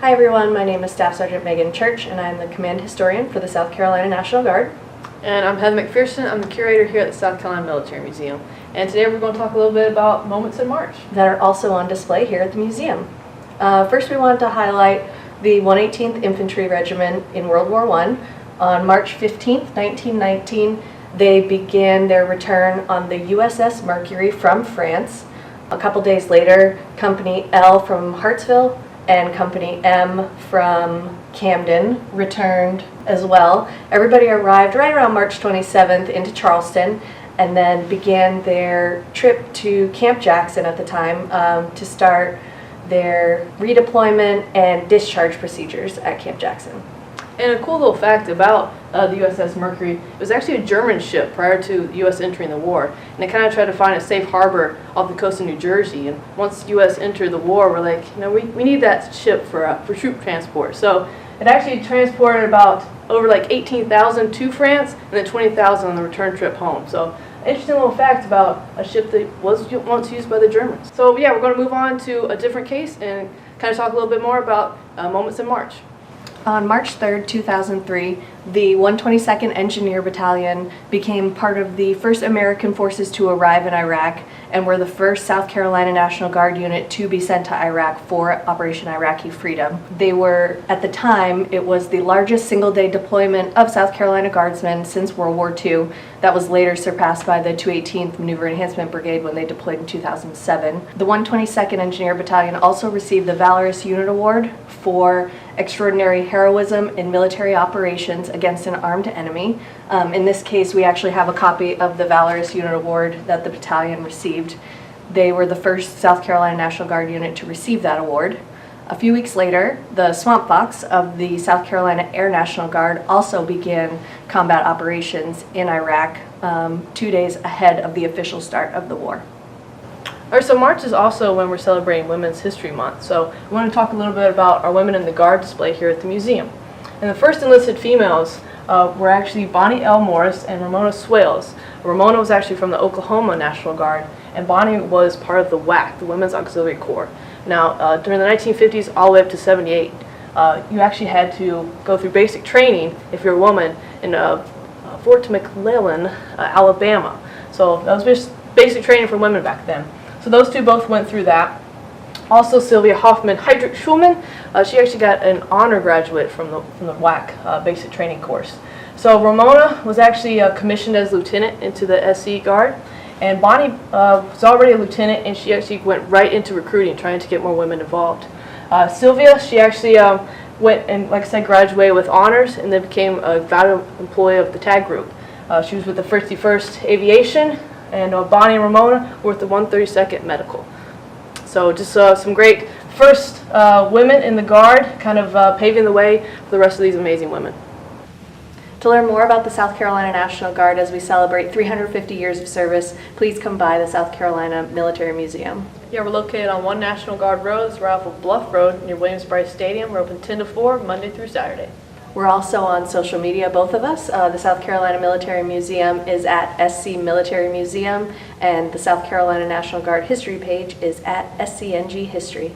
Hi everyone, my name is Staff Sgt. Meghann Church and I'm the Command Historian for the South Carolina National Guard. And I'm Heather McPherson. I'm the curator here at the South Carolina Military Museum. And today we're going to talk a little bit about moments in March that are also on display here at the museum. First we wanted to highlight the 118th Infantry Regiment in World War I. On March 15th, 1919, they began their return on the USS Mercury from France. A couple days later, Company L from Hartsville and Company M from Camden returned as well. Everybody arrived right around March 27th into Charleston and then began their trip to Camp Jackson at the time to start their redeployment and discharge procedures at Camp Jackson. And a cool little fact about the USS Mercury, it was actually a German ship prior to the U.S. entering the war. And they kind of tried to find a safe harbor off the coast of New Jersey. And once the U.S. entered the war, we're like, we need that ship for troop transport. So it actually transported about over like 18,000 to France and then 20,000 on the return trip home. So interesting little fact about a ship that was once used by the Germans. So yeah, we're going to move on to a different case and kind of talk a little bit more about moments in March. On March 3rd, 2003, the 122nd Engineer Battalion became part of the first American forces to arrive in Iraq and were the first South Carolina National Guard unit to be sent to Iraq for Operation Iraqi Freedom. They were, at the time, it was the largest single-day deployment of South Carolina Guardsmen since World War II. That was later surpassed by the 218th Maneuver Enhancement Brigade when they deployed in 2007. The 122nd Engineer Battalion also received the Valorous Unit Award for extraordinary heroism in military operations against an armed enemy. In this case, we actually have a copy of the Valorous Unit Award that the battalion received. They were the first South Carolina National Guard unit to receive that award. A few weeks later, the Swamp Fox of the South Carolina Air National Guard also began combat operations in Iraq 2 days ahead of the official start of the war. Alright, so March is also when we're celebrating Women's History Month, so we want to talk a little bit about our Women in the Guard display here at the museum. And the first enlisted females were actually Bonnie L. Morris and Ramona Swales. Ramona was actually from the Oklahoma National Guard, and Bonnie was part of the WAC, the Women's Auxiliary Corps. Now, during the 1950s all the way up to 78, you actually had to go through basic training if you're a woman in Fort McClellan, Alabama. So that was just basic training for women back then. So those two both went through that. Also, Sylvia Hoffman Heydrich Schulman, she actually got an honor graduate from the WAC basic training course. So Ramona was actually commissioned as lieutenant into the SC Guard, and Bonnie was already a lieutenant, and she actually went right into recruiting, trying to get more women involved. Sylvia, she actually went and, like I said, graduated with honors, and then became a valued employee of the TAG group. She was with the 51st Aviation, and Bonnie and Ramona were with the 132nd Medical. So just some great first women in the Guard, kind of paving the way for the rest of these amazing women. To learn more about the South Carolina National Guard as we celebrate 350 years of service, please come by the South Carolina Military Museum. Yeah, we're located on 1 National Guard Road. It's right off of Bluff Road near Williams-Brice Stadium. We're open 10 to 4, Monday through Saturday. We're also on social media, both of us. The South Carolina Military Museum is at SC Military Museum, and the South Carolina National Guard History page is at SCNG History.